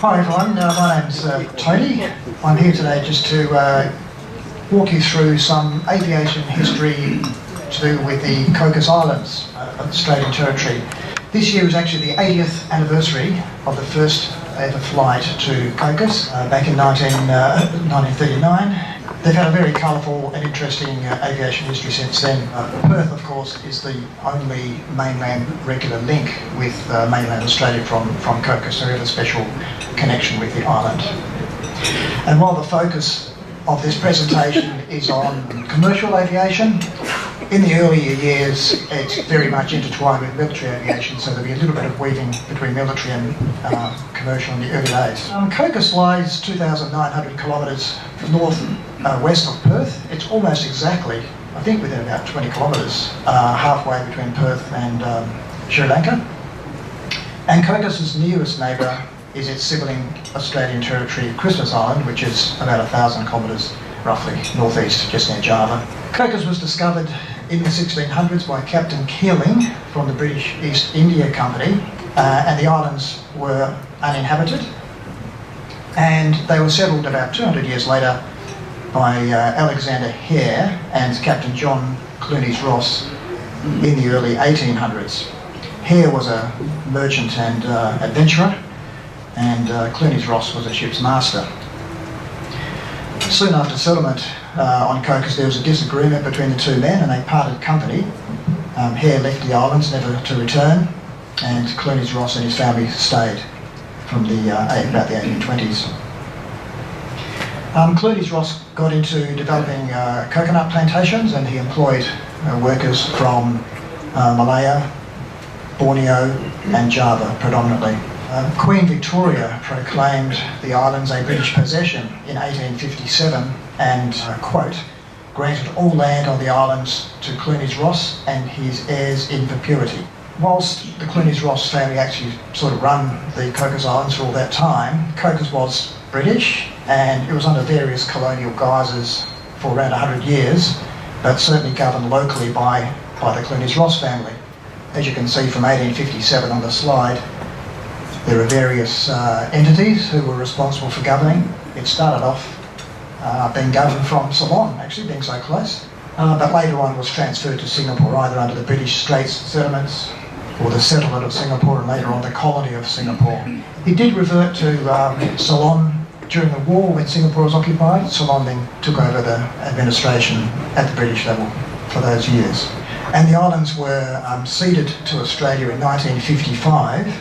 Hi everyone, my name's Tony. I'm here today just to walk you through some aviation history to do with the Cocos Islands of Australian territory. This year was actually the 80th anniversary of the first ever flight to Cocos back in 1939. They've had a very colourful and interesting aviation history since then. Perth, of course, is the only mainland regular link with mainland Australia from Cocos, so we have a special connection with the island. And while the focus of this presentation is on commercial aviation, in the earlier years it's very much intertwined with military aviation, so there'll be a little bit of weaving between military and commercial in the early days. Cocos lies 2,900 kilometres north-west of Perth. It's almost exactly, I think, within about 20 kilometres, halfway between Perth and Sri Lanka. And Cocos' nearest neighbour is its sibling Australian territory, Christmas Island, which is about 1,000 kilometres roughly northeast, just near Java. Cocos was discovered in the 1600s by Captain Keeling from the British East India Company, and the islands were uninhabited, and they were settled about 200 years later by Alexander Hare and Captain John Clunies-Ross in the early 1800s. Hare was a merchant and adventurer, and Clunies-Ross was a ship's master. Soon after settlement on Cocos, there was a disagreement between the two men and they parted company. Hare left the islands never to return, and Clunies-Ross and his family stayed from about the 1820s. Clunies-Ross got into developing coconut plantations, and he employed workers from Malaya, Borneo and Java predominantly. Queen Victoria proclaimed the islands a British possession in 1857 and, quote, granted all land on the islands to Clunies-Ross and his heirs in perpetuity. Whilst the Clunies-Ross family actually sort of run the Cocos Islands for all that time, Cocos was British and it was under various colonial guises for around 100 years, but certainly governed locally by the Clunies-Ross family. As you can see from 1857 on the slide, there are various entities who were responsible for governing. It started off being governed from Ceylon, actually, being so close. But later on was transferred to Singapore, either under the British Straits settlements or the settlement of Singapore, and later on the colony of Singapore. It did revert to Ceylon during the war when Singapore was occupied. Ceylon then took over the administration at the British level for those years. And the islands were ceded to Australia in 1955.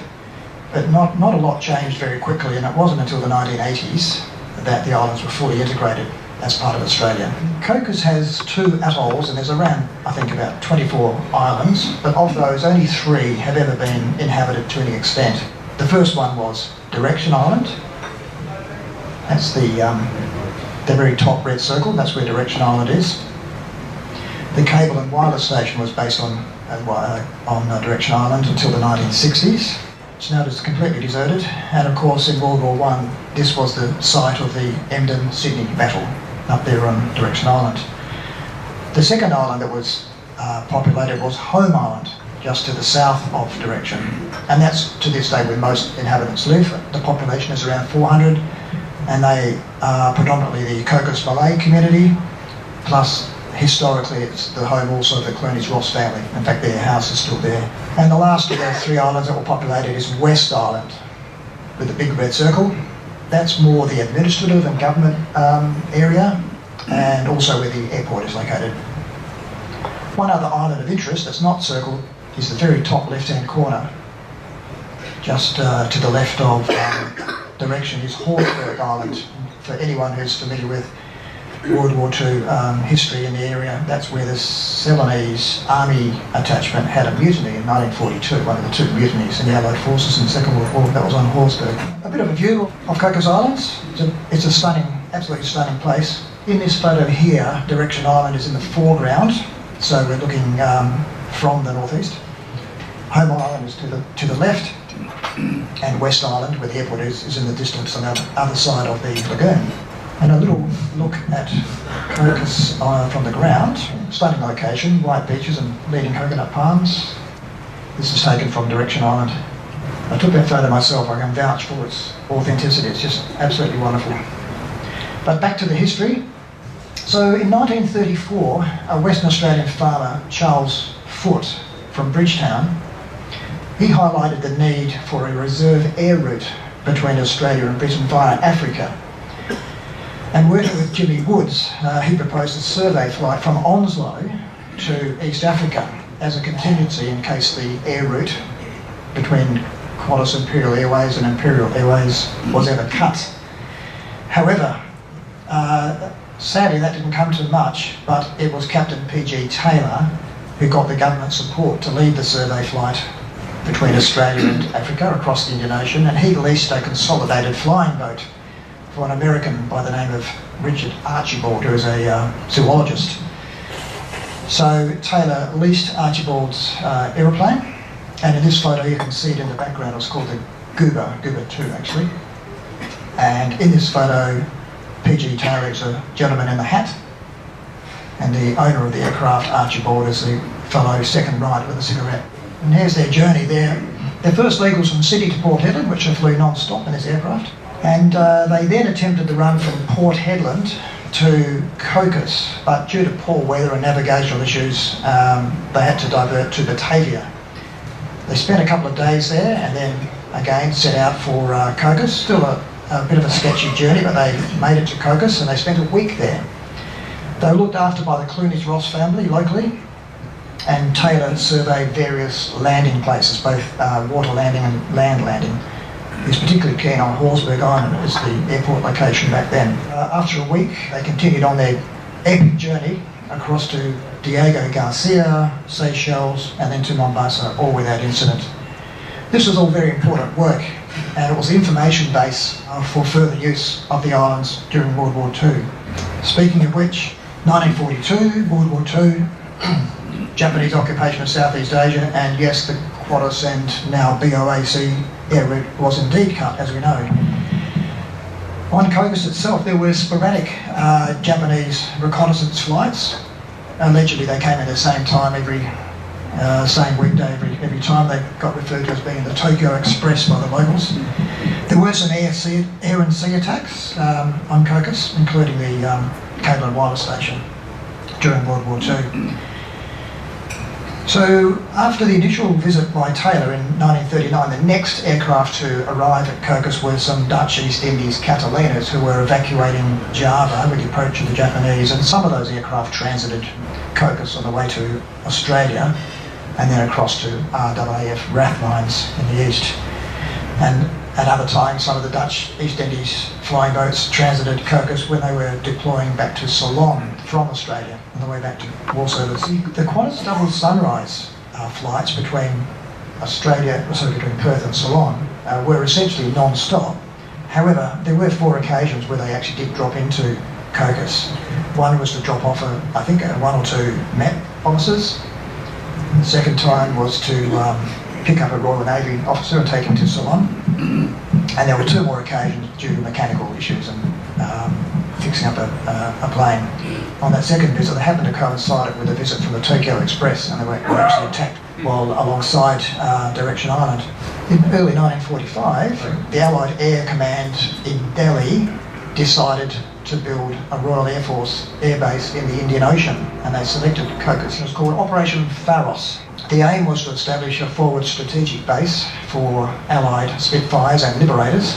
But not a lot changed very quickly, and it wasn't until the 1980s that the islands were fully integrated as part of Australia. Cocos has 2 atolls, and there's around, I think, about 24 islands, but of those, only 3 have ever been inhabited to any extent. The first one was Direction Island. That's the very top red circle, that's where Direction Island is. The cable and wireless station was based on Direction Island until the 1960s. It's now just completely deserted, and of course in World War I this was the site of the Emden-Sydney battle up there on Direction Island. The second island that was populated was Home Island, just to the south of Direction, and that's to this day where most inhabitants live. The population is around 400, and they are predominantly the Cocos Malay community, plus historically it's the home also of the Clunies-Ross family. In fact, their house is still there. And the last of the 3 islands that were populated is West Island, with the big red circle. That's more the administrative and government area, and also where the airport is located. One other island of interest that's not circled is the very top left-hand corner. Just to the left of Direction is Horsburgh Island. For anyone who's familiar with World War II history in the area, that's where the Ceylonese army attachment had a mutiny in 1942, one of the 2 mutinies in the Allied forces in the Second World War. That was on Horsburgh. A bit of a view of Cocos Islands. It's a stunning, absolutely stunning place. In this photo here, Direction Island is in the foreground, so we're looking from the northeast. Home Island is to the left, and West Island, where the airport is in the distance on the other side of the lagoon. And a little look at Cocos from the ground. Stunning location, white beaches and leading coconut palms. This is taken from Direction Island. I took that photo myself. I can vouch for its authenticity. It's just absolutely wonderful. But back to the history. So in 1934, a Western Australian farmer, Charles Foote, from Bridgetown, he highlighted the need for a reserve air route between Australia and Britain via Africa. And working with Jimmy Woods, he proposed a survey flight from Onslow to East Africa as a contingency in case the air route between Qantas Imperial Airways and Imperial Airways was ever cut. However, sadly that didn't come to much, but it was Captain P.G. Taylor who got the government support to lead the survey flight between Australia and Africa across the Indian Ocean, and he leased a consolidated flying boat for an American by the name of Richard Archibald, who is a zoologist. So Taylor leased Archibald's aeroplane, and in this photo you can see it in the background. It's called the Goober 2 actually. And in this photo, P.G. Taylor is a gentleman in the hat, and the owner of the aircraft, Archibald, is the fellow second right with a cigarette. And here's their journey there. Their first leg was from Sydney to Port Hedland, which they flew non-stop in this aircraft. And they then attempted to run from Port Hedland to Cocos, but due to poor weather and navigational issues, they had to divert to Batavia. They spent a couple of days there and then again set out for Cocos. Still a bit of a sketchy journey, but they made it to Cocos and they spent a week there. They were looked after by the Clunies-Ross family locally, and Taylor surveyed various landing places, both water landing and land landing. He was particularly keen on Horsburgh Island as the airport location back then. After a week, they continued on their epic journey across to Diego Garcia, Seychelles, and then to Mombasa, all without incident. This was all very important work, and it was the information base for further use of the islands during World War II. Speaking of which, 1942, World War II, Japanese occupation of Southeast Asia, and yes, the Qantas and now BOAC air route was indeed cut, as we know. On Cocos itself, there were sporadic Japanese reconnaissance flights. Allegedly, they came at the same time same weekday every time. They got referred to as being the Tokyo Express by the locals. There were some air and sea attacks on Cocos, including the Cable and Wireless Station during World War II. So after the initial visit by Taylor in 1939, the next aircraft to arrive at Cocos were some Dutch East Indies Cataliners who were evacuating Java with the approach of the Japanese, and some of those aircraft transited Cocos on the way to Australia and then across to RAAF Rathmines in the east. And at other times, some of the Dutch East Indies flying boats transited Cocos when they were deploying back to Ceylon from Australia on the way back to Warsaw. The Qantas double sunrise flights between between Perth and Ceylon were essentially non-stop. However, there were 4 occasions where they actually did drop into Cocos. One was to drop off, I think, 1 or 2 MET officers. The second time was to pick up a Royal Navy officer and take him to Ceylon. And there were 2 more occasions due to mechanical issues and fixing up a plane. On that second visit, they happened to coincide with a visit from the Tokyo Express, and they were actually attacked while alongside Direction Island. In early 1945, the Allied Air Command in Delhi decided to build a Royal Air Force airbase in the Indian Ocean, and they selected Cocos. It was called Operation Pharos. The aim was to establish a forward strategic base for Allied Spitfires and Liberators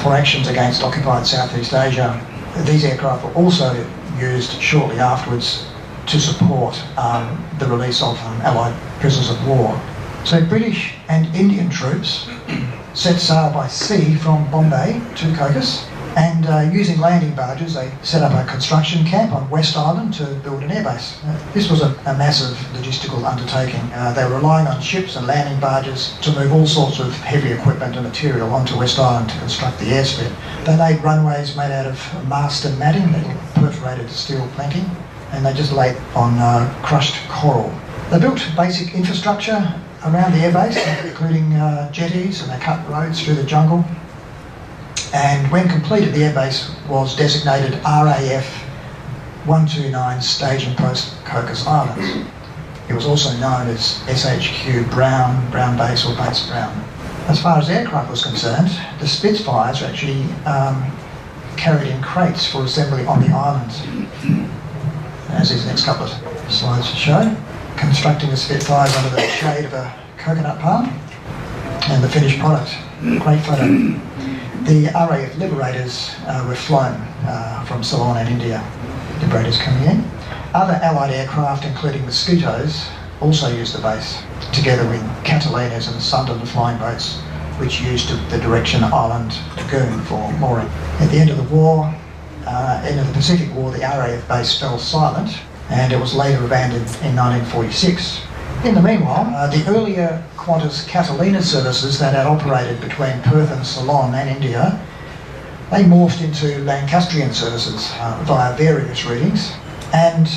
for actions against occupied Southeast Asia. These aircraft were also used shortly afterwards to support the release of Allied prisoners of war. So British and Indian troops set sail by sea from Bombay to Cocos, and using landing barges, they set up a construction camp on West Island to build an airbase. This was a massive logistical undertaking. They were relying on ships and landing barges to move all sorts of heavy equipment and material onto West Island to construct the airstrip. They laid runways made out of mast and matting, little perforated steel planking, and they just laid on crushed coral. They built basic infrastructure around the airbase, including jetties, and they cut roads through the jungle. And when completed, the airbase was designated RAF 129 Staging Post Cocos Islands. It was also known as SHQ Brown Base or Base Brown. As far as aircraft was concerned, the Spitfires were actually carried in crates for assembly on the islands, as these next couple of slides show. Constructing the Spitfires under the shade of a coconut palm, and the finished product. Great photo. The RAF Liberators were flown from Ceylon and India. Liberators coming in. Other Allied aircraft, including mosquitoes, also used the base, together with Catalinas and Sunderland flying boats, which used the direction Island Lagoon for mooring. At the end of the war, end of the Pacific War, the RAF base fell silent, and it was later abandoned in 1946. In the meanwhile, the earlier Qantas Catalina services that had operated between Perth and Ceylon and India, they morphed into Lancastrian services via various routings, and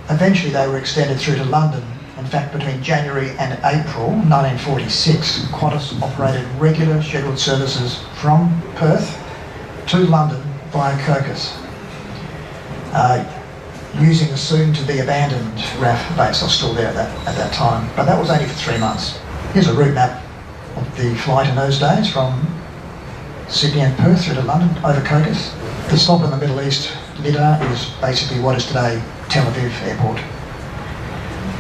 eventually they were extended through to London. In fact, between January and April 1946, Qantas operated regular scheduled services from Perth to London via Cocos, using the soon-to-be-abandoned RAF base. I was still there at that time, but that was only for 3 months. Here's a route map of the flight in those days from Sydney and Perth through to London over Cocos. The stop in the Middle East, Lida, is basically what is today Tel Aviv Airport.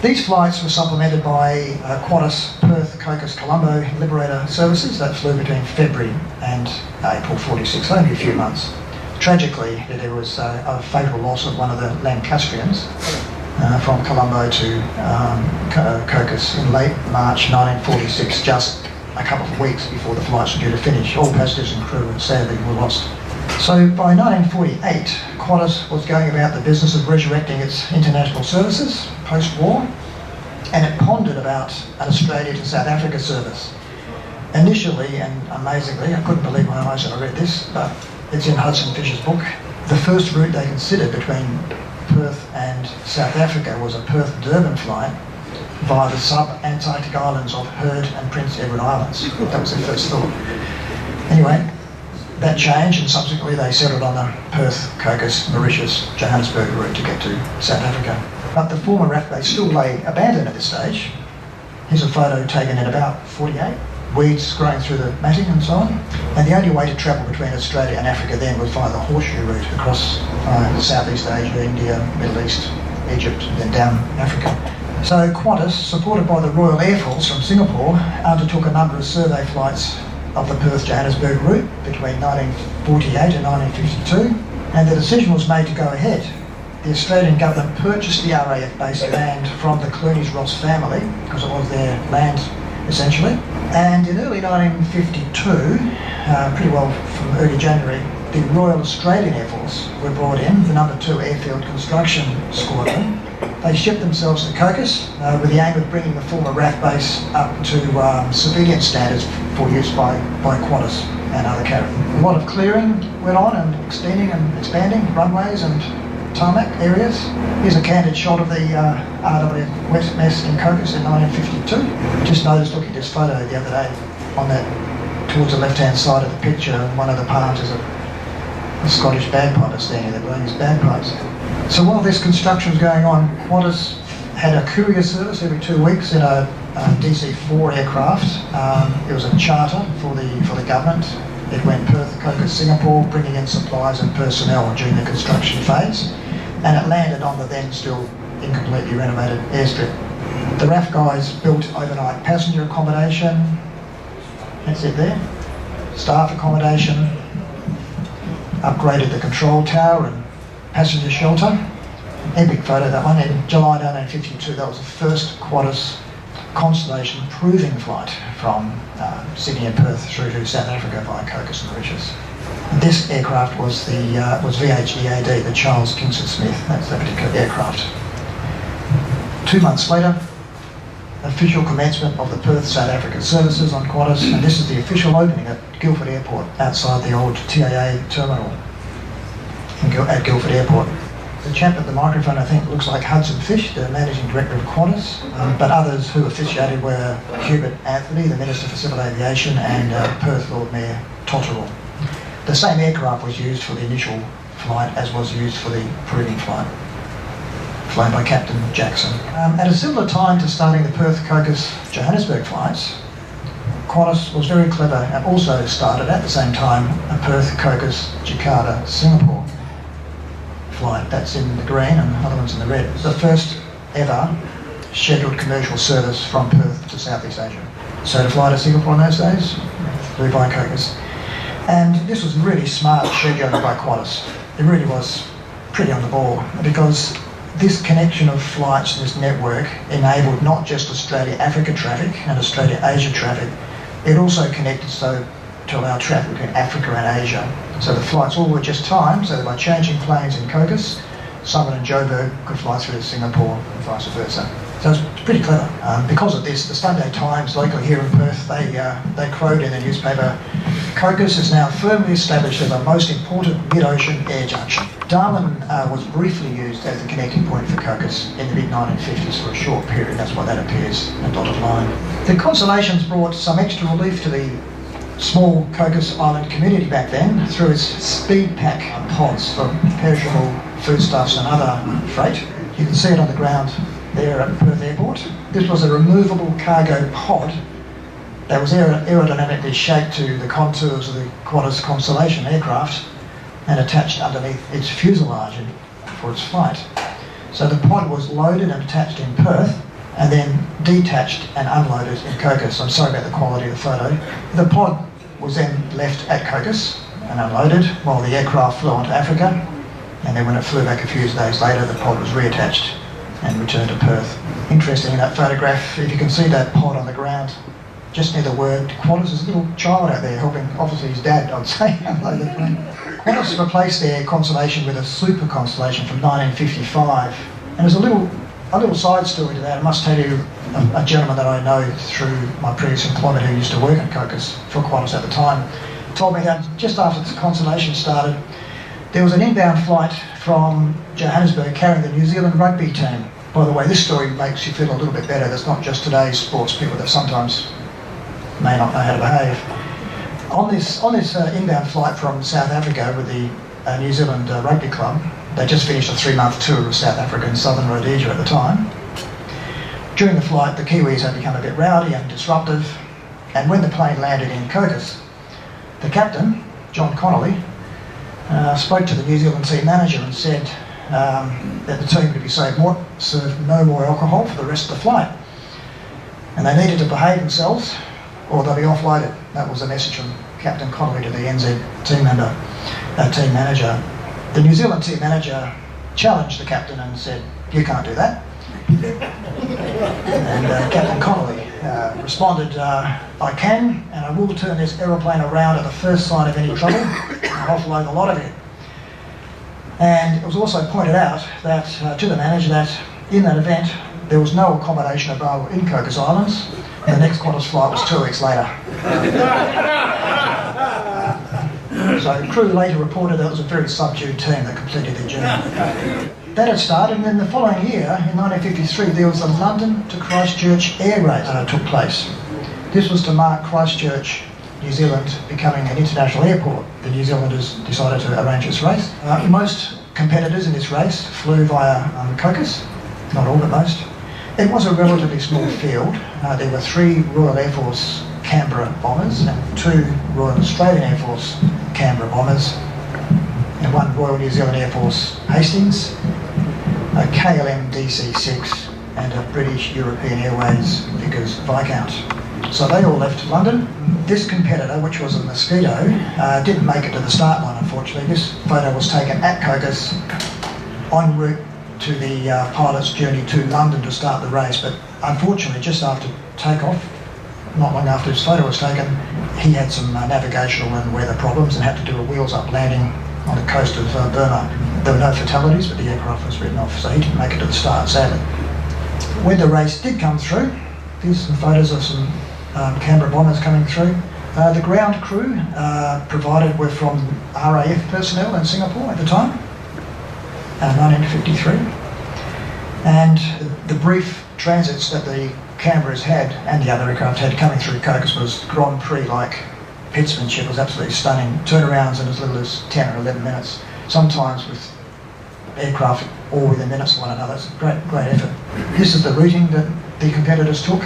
These flights were supplemented by Qantas Perth Cocos Colombo Liberator services that flew between February and April 46, only a few months. Tragically, there was a fatal loss of one of the Lancastrians from Colombo to Cocos in late March 1946, just a couple of weeks before the flights were due to finish. All passengers and crew sadly were lost. So by 1948, Qantas was going about the business of resurrecting its international services post-war, and it pondered about an Australia to South Africa service. Initially, and amazingly, I couldn't believe my eyes when I read this, but it's in Hudson Fisher's book, the first route they considered between Perth and South Africa was a Perth-Durban flight via the sub-Antarctic islands of Heard and Prince Edward Islands. That was their first thought. Anyway, that changed, and subsequently they settled on the Perth, Cocos, Mauritius, Johannesburg route to get to South Africa. But the former RAF base still lay abandoned at this stage. Here's a photo taken in about 48. Weeds growing through the matting and so on. And the only way to travel between Australia and Africa then was via the horseshoe route across Southeast Asia, India, Middle East, Egypt, and then down Africa. So Qantas, supported by the Royal Air Force from Singapore, undertook a number of survey flights of the Perth-Johannesburg route between 1948 and 1952, and the decision was made to go ahead. The Australian government purchased the RAF base land from the Clunies-Ross family, because it was their land essentially, and in early 1952, pretty well from early January, the Royal Australian Air Force were brought in, the No. 2 Airfield Construction Squadron. They shipped themselves to Cocos with the aim of bringing the former RAF base up to civilian standards for use by Qantas and other carriers. A lot of clearing went on, and extending and expanding runways and tarmac areas. Here's a candid shot of the RAF West Mess in Cocos in 1952. Just noticed looking at this photo the other day, on that towards the left-hand side of the picture, one of the palms is a Scottish bagpiper standing there blowing his bagpipes. So while this construction was going on, Qantas had a courier service every 2 weeks in a DC-4 aircraft. It was a charter for the government. It went Perth, Cocos, Singapore, bringing in supplies and personnel during the construction phase, and it landed on the then still incompletely renovated airstrip. The RAF guys built overnight passenger accommodation, that's it there, staff accommodation, upgraded the control tower and passenger shelter. Epic photo, that one, in July 1952. That was the first Qantas Constellation proving flight from Sydney and Perth through to South Africa via Cocos and Mauritius. This aircraft was VHEAD, the Charles Kingston Smith. That's that particular aircraft. 2 months later, official commencement of the Perth South African services on Qantas, and this is the official opening at Guildford Airport, outside the old TAA terminal at Guildford Airport. The chap at the microphone, I think, looks like Hudson Fish, the Managing Director of Qantas, but others who officiated were Hubert Anthony, the Minister for Civil Aviation, and Perth Lord Mayor Totterell. The same aircraft was used for the initial flight as was used for the proving flight, flown by Captain Jackson. At a similar time to starting the Perth, Cocos, Johannesburg flights, Qantas was very clever and also started at the same time a Perth, Cocos, Jakarta, Singapore flight. That's in the green and the other one's in the red. It's the first ever scheduled commercial service from Perth to Southeast Asia. So to fly to Singapore in those days, flew by Cocos. And this was really smart scheduling by Qantas. It really was pretty on the ball, because this connection of flights, this network, enabled not just Australia-Africa traffic and Australia-Asia traffic, it also connected so to allow traffic between Africa and Asia. So the flights all were just timed, so that by changing planes in Cocos, someone in Joburg could fly through to Singapore and vice versa. So it's pretty clever. Because of this, the Sunday Times, locally here in Perth, they crowed in the newspaper, "Cocos is now firmly established as the most important mid-ocean air junction." Darwin was briefly used as a connecting point for Cocos in the mid-1950s for a short period. That's why that appears in a dotted line. The Constellations brought some extra relief to the small Cocos Island community back then through its speed pack pods for perishable foodstuffs and other freight. You can see it on the ground there at Perth Airport. This was a removable cargo pod that was aerodynamically shaped to the contours of the Qantas Constellation aircraft and attached underneath its fuselage for its flight. So the pod was loaded and attached in Perth and then detached and unloaded in Cocos. I'm sorry about the quality of the photo. The pod was then left at Cocos and unloaded while the aircraft flew on to Africa, and then when it flew back a few days later, the pod was reattached and returned to Perth. Interesting in that photograph, if you can see that pod on the ground, just near the word Qantas, there's a little child out there helping, obviously his dad, I'd say, unload the plane. Qantas replaced their Constellation with a Super Constellation from 1955, and there's a little side story to that. I must tell you, a gentleman that I know through my previous employment who used to work at Cocos for Qantas at the time, told me that just after the Constellation started, there was an inbound flight from Johannesburg carrying the New Zealand rugby team. By the way, this story makes you feel a little bit better. There's not just today's sports people that sometimes may not know how to behave. On this inbound flight from South Africa with the New Zealand Rugby Club, they just finished a 3-month tour of South Africa and Southern Rhodesia at the time. During the flight, the Kiwis had become a bit rowdy and disruptive, and when the plane landed in Cocos, the captain, John Connolly, spoke to the New Zealand team manager and said that the team would be served no more alcohol for the rest of the flight, and they needed to behave themselves or they'll be offloaded. That was the message from Captain Connolly to the NZ team manager. The New Zealand team manager challenged the captain and said, "You can't do that." And Captain Connolly responded, "I can, and I will turn this aeroplane around at the first sign of any trouble and offload a lot of it." And it was also pointed out that to the manager that in that event there was no accommodation available in Cocos Islands, and the next Qantas flight was 2 weeks later. So the crew later reported that it was a very subdued team that completed their journey. That had started, and then the following year, in 1953, there was a London to Christchurch air race that took place. This was to mark Christchurch, New Zealand, becoming an international airport. The New Zealanders decided to arrange this race. Most competitors in this race flew via Cocos, not all but most. It was a relatively small field. There were 3 Royal Air Force Canberra bombers and 2 Royal Australian Air Force Canberra bombers, and 1 Royal New Zealand Air Force Hastings, a KLM DC-6 and a British European Airways Vickers Viscount. So they all left London. This competitor, which was a Mosquito, didn't make it to the start line, unfortunately. This photo was taken at Cocos en route to the pilot's journey to London to start the race, but unfortunately just after takeoff, not long after his photo was taken, he had some navigational and weather problems and had to do a wheels-up landing on the coast of Burma. There were no fatalities, but the aircraft was written off, so he didn't make it to the start, sadly. When the race did come through, here's some photos of some Canberra bombers coming through. The ground crew provided were from RAF personnel in Singapore at the time, 1953. And the brief transits that the Canberras had, and the other aircraft had, coming through Cocos was Grand Prix-like pittsmanship. It was absolutely stunning. Turnarounds in as little as 10 or 11 minutes, sometimes with aircraft all within minutes of one another. It's a great effort. This is the routing that the competitors took.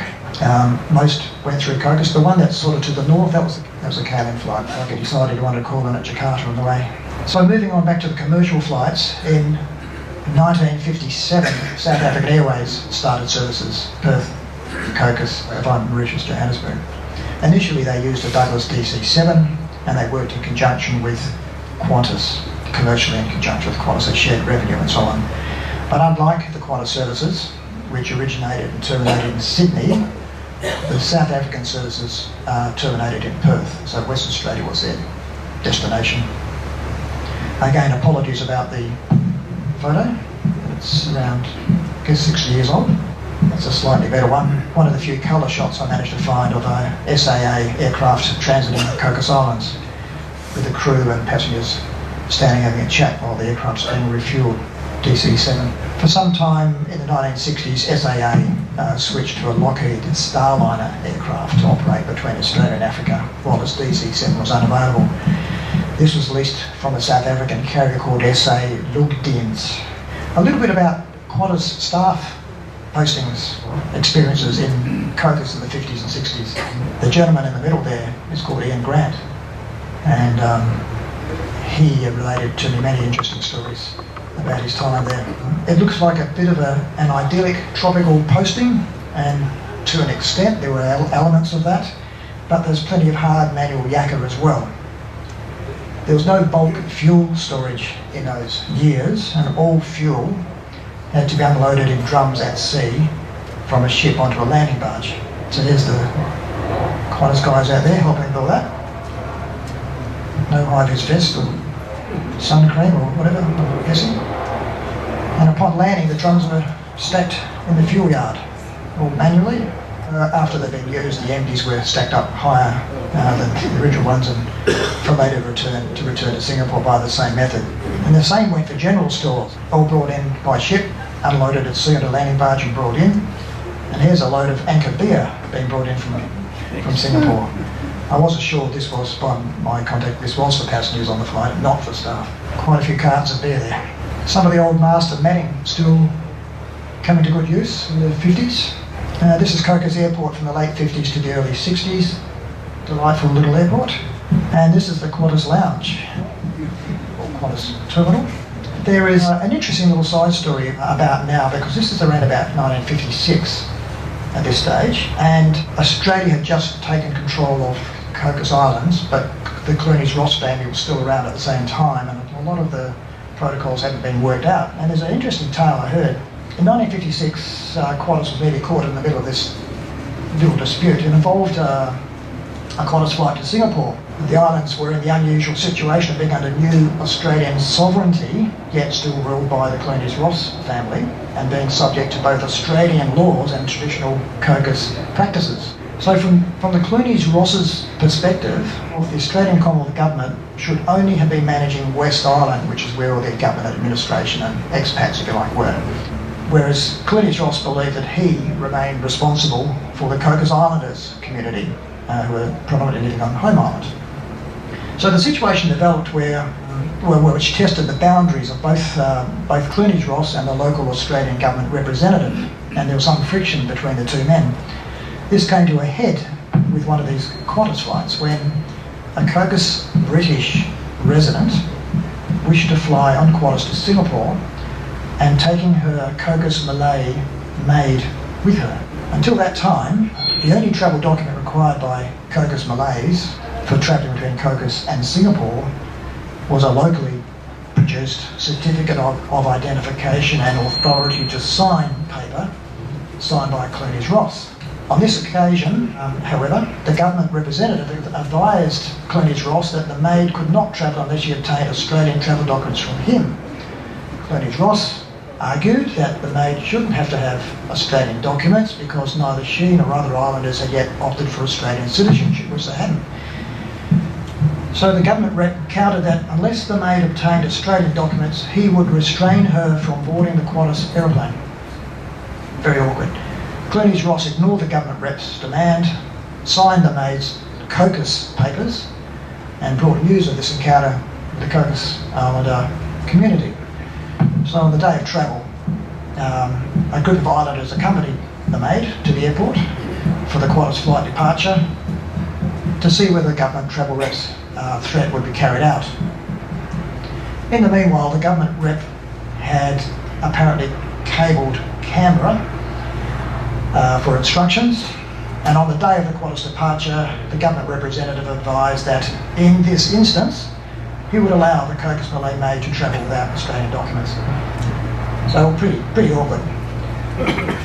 Most went through Cocos. The one that's sort of to the north, that was a Keeling flight. I decided he wanted to call in at Jakarta on the way. So moving on back to the commercial flights, in 1957, South African Airways started services, Perth, Cocos, via Mauritius, Johannesburg. Initially they used a Douglas DC-7 and they worked in conjunction with Qantas, commercially in conjunction with Qantas, they shared revenue and so on. But unlike the Qantas services, which originated and terminated in Sydney, the South African services terminated in Perth, so Western Australia was their destination. Again, apologies about the photo. It's around, I guess, 60 years old. That's a slightly better one. One of the few colour shots I managed to find of a SAA aircraft transiting Cocos Islands with the crew and passengers standing having a chat while the aircraft's being refuelled, DC-7. For some time in the 1960s, SAA switched to a Lockheed Starliner aircraft to operate between Australia and Africa while its DC-7 was unavailable. This was leased from a South African carrier called SA Lugdienst. A little bit about Qantas staff postings, experiences in Cocos in the 50s and 60s. The gentleman in the middle there is called Ian Grant, and he related to me many interesting stories about his time there. It looks like a bit of an idyllic tropical posting, and to an extent there were elements of that, but there's plenty of hard manual yakka as well. There was no bulk fuel storage in those years, and all fuel had to be unloaded in drums at sea from a ship onto a landing barge. So there's the Qantas guys out there helping with all that. No high-vis vest or sun cream or whatever, I'm guessing. And upon landing, the drums were stacked in the fuel yard, all manually. After they'd been used, the empties were stacked up higher than the original ones, and for later return to Singapore by the same method. And the same went for general stores, all brought in by ship, unloaded at sea on a landing barge and brought in. And here's a load of Anchor beer being brought in from Singapore. I wasn't sure this was, by my contact, this was for passengers on the flight, not for staff. Quite a few cartons of beer there. Some of the old master matting still coming to good use in the 50s. This is Cocos Airport from the late 50s to the early 60s. Delightful little airport. And this is the Qantas Lounge, or Qantas Terminal. There is an interesting little side story about now, because this is around about 1956 at this stage, and Australia had just taken control of Cocos Islands, but the Clunies-Ross family was still around at the same time, and a lot of the protocols hadn't been worked out. And there's an interesting tale I heard. In 1956, Qantas was nearly caught in the middle of this little dispute. It involved a Qantas flight to Singapore. The islands were in the unusual situation of being under new Australian sovereignty, yet still ruled by the Clunies-Ross family, and being subject to both Australian laws and traditional Cocos practices. So from the Clunies-Ross's perspective, the Australian Commonwealth Government should only have been managing West Island, which is where all the government administration and expats, if you like, were. Whereas Clunies-Ross believed that he remained responsible for the Cocos Islanders community, who were predominantly living on home island. So the situation developed which tested the boundaries of both Clunies-Ross and the local Australian government representative, and there was some friction between the two men. This came to a head with one of these Qantas flights when a Cocos British resident wished to fly on Qantas to Singapore, and taking her Cocos Malay maid with her. Until that time, the only travel document required by Cocos Malays for travelling between Cocos and Singapore was a locally produced certificate of identification and authority to sign paper signed by Clunies-Ross. On this occasion, however, the government representative advised Clunies-Ross that the maid could not travel unless she obtained Australian travel documents from him. Clunies-Ross argued that the maid shouldn't have to have Australian documents because neither she nor other islanders had yet opted for Australian citizenship, which they hadn't. So the government countered that unless the maid obtained Australian documents, he would restrain her from boarding the Qantas aeroplane. Very awkward. Clunies-Ross ignored the government rep's demand, signed the maid's Cocos papers, and brought news of this encounter with the Cocos Islander community. So on the day of travel, a group of islanders accompanied the maid to the airport, for the Qantas flight departure to see whether the government travel rep's threat would be carried out. In the meanwhile, the government rep had apparently cabled Canberra for instructions, and on the day of the Qantas departure, the government representative advised that in this instance, he would allow the Cocos Malay maid to travel without Australian documents. So pretty awkward.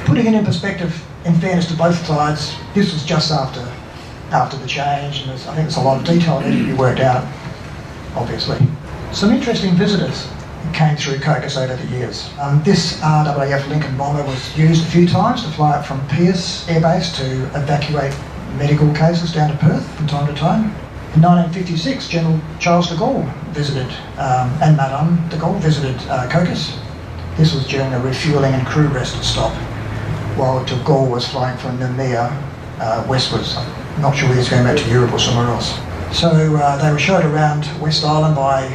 Putting it in perspective, in fairness to both sides, this was just after the change, and I think there's a lot of detail that needed to be worked out, obviously. Some interesting visitors came through Cocos over the years. This RAAF Lincoln bomber was used a few times to fly up from Pearce Air Base to evacuate medical cases down to Perth from time to time. In 1956, General Charles de Gaulle visited, and Madame de Gaulle visited Cocos. This was during a refuelling and crew rest stop while de Gaulle was flying from Noumea westwards. I'm not sure whether he's going back to Europe or somewhere else. So they were showed around West Island by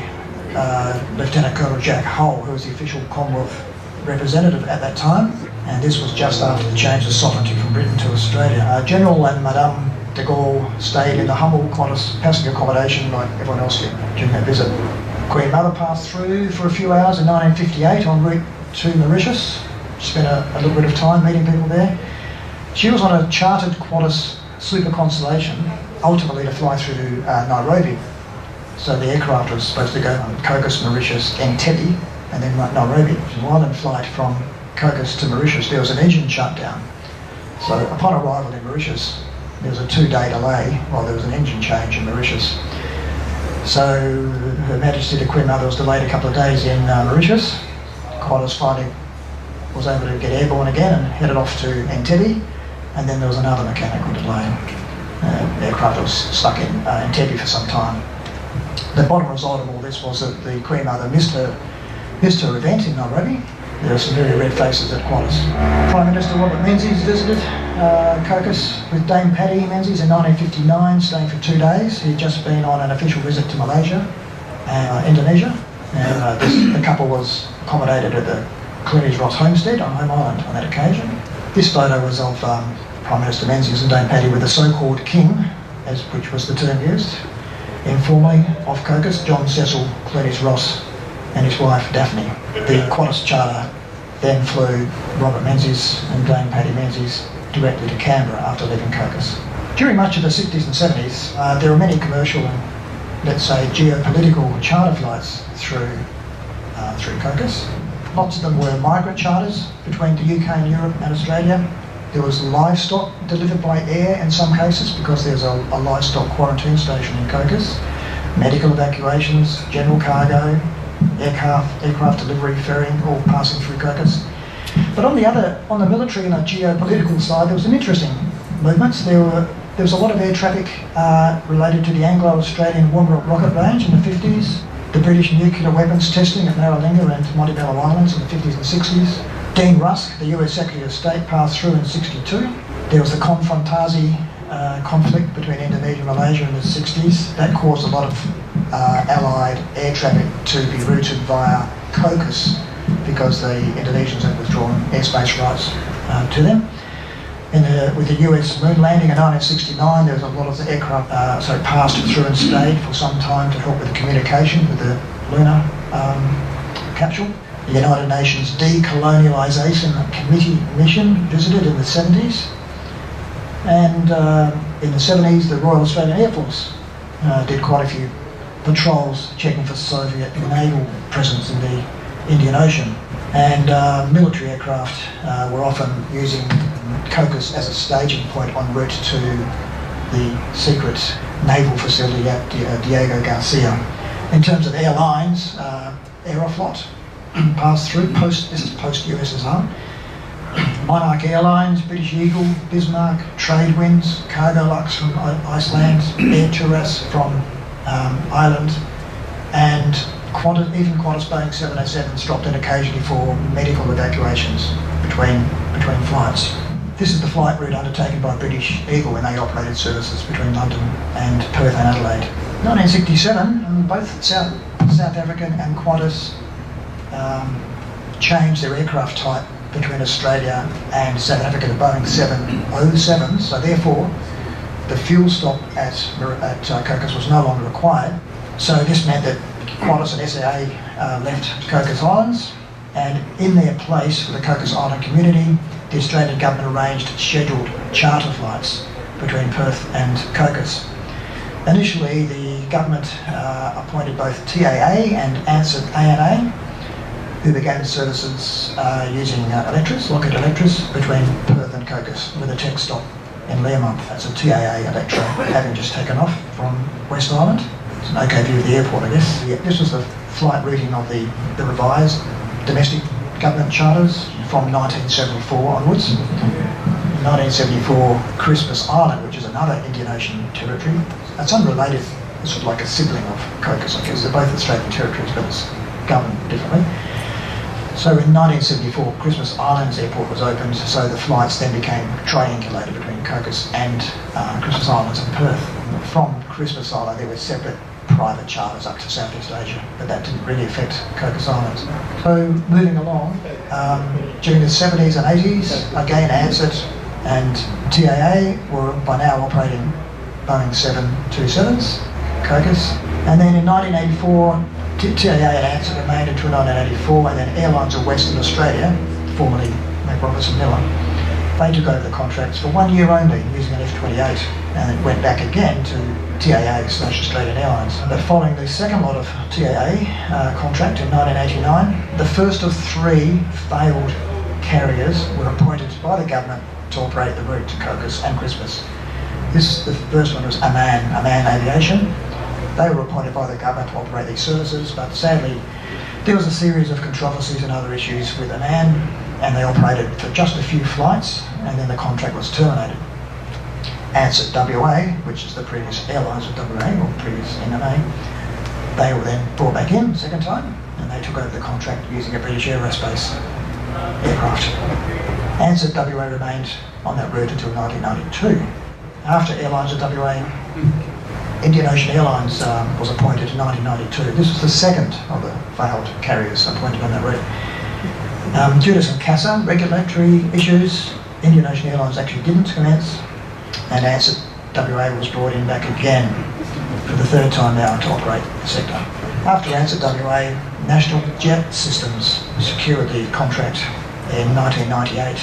Lieutenant Colonel Jack Hull, who was the official Commonwealth representative at that time, and this was just after the change of sovereignty from Britain to Australia. General and Madame de Gaulle stayed in the humble Qantas passenger accommodation like everyone else did during that visit. Queen Mother passed through for a few hours in 1958 en route to Mauritius. Spent a little bit of time meeting people there. She was on a chartered Qantas Super Constellation, ultimately to fly through to Nairobi. So the aircraft was supposed to go on Cocos, Mauritius, Entebbe, and then Nairobi. While in flight from Cocos to Mauritius, there was an engine shutdown. So upon arrival in Mauritius, there was a 2-day delay while there was an engine change in Mauritius. So Her Majesty the Queen Mother was delayed a couple of days in Mauritius. Qantas finally was able to get airborne again and headed off to Entebbe, and then there was another mechanical delay. The aircraft was stuck in Entebbe for some time. The bottom result of all this was that the Queen Mother missed her event in Nairobi. There were some very red faces at Qantas. Prime Minister Robert Menzies visited Cocos with Dame Patty Menzies in 1959, staying for 2 days. He had just been on an official visit to Malaysia and Indonesia, and the couple was accommodated at the Clunies-Ross homestead on Home Island on that occasion. This photo was of Prime Minister Menzies and Dame Patty with the so-called king, which was the term used, informally off Cocos, John Cecil Clunies-Ross and his wife Daphne. The Qantas charter then flew Robert Menzies and Dame Patty Menzies directly to Canberra after leaving Cocos. During much of the 60s and 70s, there were many commercial and, let's say, geopolitical charter flights through Cocos. Lots of them were migrant charters between the UK and Europe and Australia. There was livestock delivered by air in some cases because there's a livestock quarantine station in Cocos. Medical evacuations, general cargo, aircraft delivery, ferrying, all passing through Cocos. But on the military and the geopolitical side, there was some interesting movements. There was a lot of air traffic related to the Anglo-Australian Woomera rocket range in the 50s, the British nuclear weapons testing at Maralinga and Montebello Islands in the 50s and 60s. Dean Rusk, the US Secretary of State, passed through in 62. There was the Konfrontasi conflict between Indonesia and Malaysia in the 60s. That caused a lot of Allied air traffic to be routed via Cocos because the Indonesians had withdrawn airspace rights to them. With the US moon landing in 1969, there was a lot of the aircraft passed through and stayed for some time to help with the communication with the lunar capsule. The United Nations Decolonialisation Committee mission visited in the 70s. And in the 70s, the Royal Australian Air Force did quite a few patrols checking for Soviet naval presence in the Indian Ocean. And military aircraft were often using Cocos as a staging point en route to the secret naval facility at Diego Garcia. In terms of airlines, Aeroflot passed through, this is post-USSR. Monarch Airlines, British Eagle, Bismarck, Tradewinds, Cargolux from Iceland, Air Turas from Ireland, and even Qantas Boeing 787s dropped in occasionally for medical evacuations between flights. This is the flight route undertaken by British Eagle when they operated services between London and Perth and Adelaide. 1967, both South African and Qantas changed their aircraft type between Australia and South Africa, the Boeing 707s, so therefore the fuel stop at Cocos was no longer required. So this meant that Qantas and SAA left Cocos Islands, and in their place for the Cocos Island community, the Australian government arranged scheduled charter flights between Perth and Cocos. Initially, the government appointed both TAA and ANZSA ANA, who began services using Lockheed Electras between Perth and Cocos with a tech stop in Learmonth. That's a TAA Electra having just taken off from West Island. It's an okay view of the airport, I guess. Yeah, this was the flight routing of the revised domestic government charters from 1974 onwards. In 1974, Christmas Island, which is another Indian Ocean territory. It's unrelated, it's sort of like a sibling of Cocos, I guess. They're both Australian territories, but it's governed differently. So in 1974, Christmas Islands Airport was opened, so the flights then became triangulated between Cocos and Christmas Islands and Perth. From Christmas Island, there were separate private charters up to Southeast Asia, but that didn't really affect Cocos Islands. So moving along, during the 70s and 80s, again ANZSA and TAA were by now operating Boeing 727s, Cocos. And then in 1984, TAA and ANZSA remained until 1984, and then Airlines of Western Australia, formerly McRoberts and Miller, they took over the contracts for 1 year only using an F-28, and it went back again to TAA/Australian Airlines. But following the second lot of TAA contract in 1989, the first of 3 failed carriers were appointed by the government to operate the route to Cocos and Christmas. The first one was Aman Aviation. They were appointed by the government to operate these services, but sadly there was a series of controversies and other issues with Aman, and they operated for just a few flights, and then the contract was terminated. ANZSA WA, which is the previous Airlines of WA, or previous NMA, they were then brought back in second time, and they took over the contract using a British Aerospace aircraft. ANZSA WA remained on that route until 1992. After Airlines of WA, Indian Ocean Airlines was appointed in 1992. This was the second of the failed carriers appointed on that route. Due to some CASA regulatory issues, Indian Ocean Airlines actually didn't commence, and ANZSA WA was brought in back again for the third time now to operate the sector. After ANZSA WA, National Jet Systems secured the contract in 1998.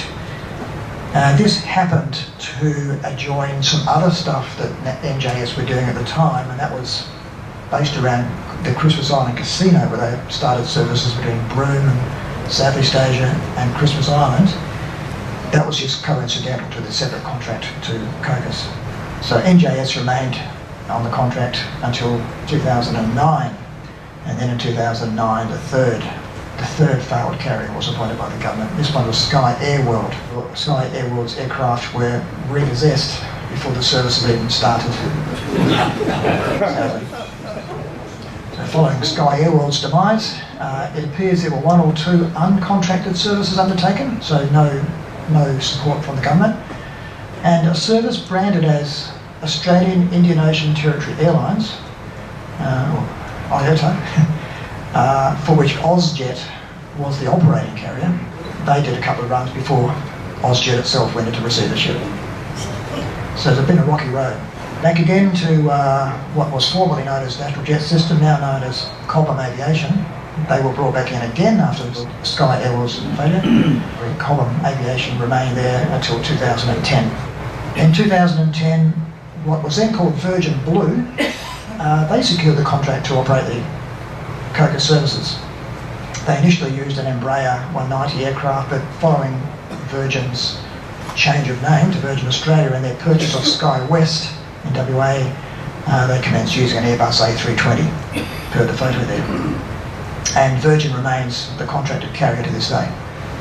This happened to adjoin some other stuff that NJS were doing at the time, and that was based around the Christmas Island Casino, where they started services between Broome and Southeast Asia and Christmas Island. That was just coincidental to the separate contract to Cocos. So NJS remained on the contract until 2009, and then in 2009 the third failed carrier was appointed by the government. This one was Sky Airworld. Sky Airworld's aircraft were repossessed before the services even started. So following Sky Airworld's demise, it appears there were 1 or 2 uncontracted services undertaken, so no support from the government, and a service branded as Australian Indian Ocean Territory Airlines, or IOTA, for which Ozjet was the operating carrier. They did a couple of runs before Ozjet itself went into receivership. So it's been a rocky road. Back again to what was formerly known as National Jet System, now known as Cobham Aviation. They were brought back in again after the Sky Airworld's failure. Cobham Aviation remained there until 2010. In 2010, what was then called Virgin Blue, they secured the contract to operate the Cocos services. They initially used an Embraer 190 aircraft, but following Virgin's change of name to Virgin Australia and their purchase of Sky West in WA, they commenced using an Airbus A320, per the photo there. And Virgin remains the contracted carrier to this day.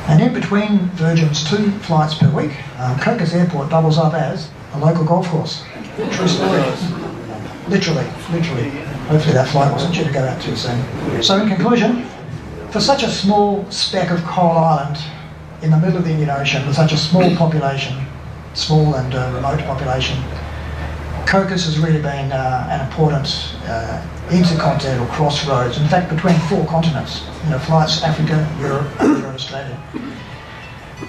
And in between Virgin's 2 flights per week, Cocos Airport doubles up as a local golf course. True story. Literally. Hopefully that flight wasn't due to go out too soon. So in conclusion, for such a small speck of Coral Island in the middle of the Indian Ocean with such a small population, small and remote population, Cocos has really been an important intercontinental crossroads, in fact between 4 continents, flights Africa, Europe, Asia and Australia.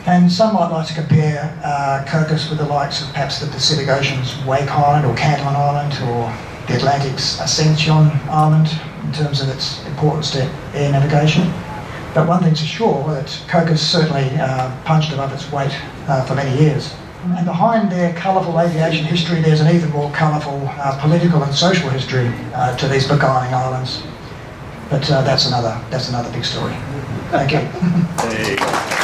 And some might like to compare Cocos with the likes of perhaps the Pacific Ocean's Wake Island or Canton Island or the Atlantic's Ascension Island in terms of its importance to air navigation. But one thing's for sure, that Cocos certainly punched above its weight for many years. And behind their colourful aviation history, there's an even more colourful political and social history to these beguiling islands. But that's another big story. Thank you.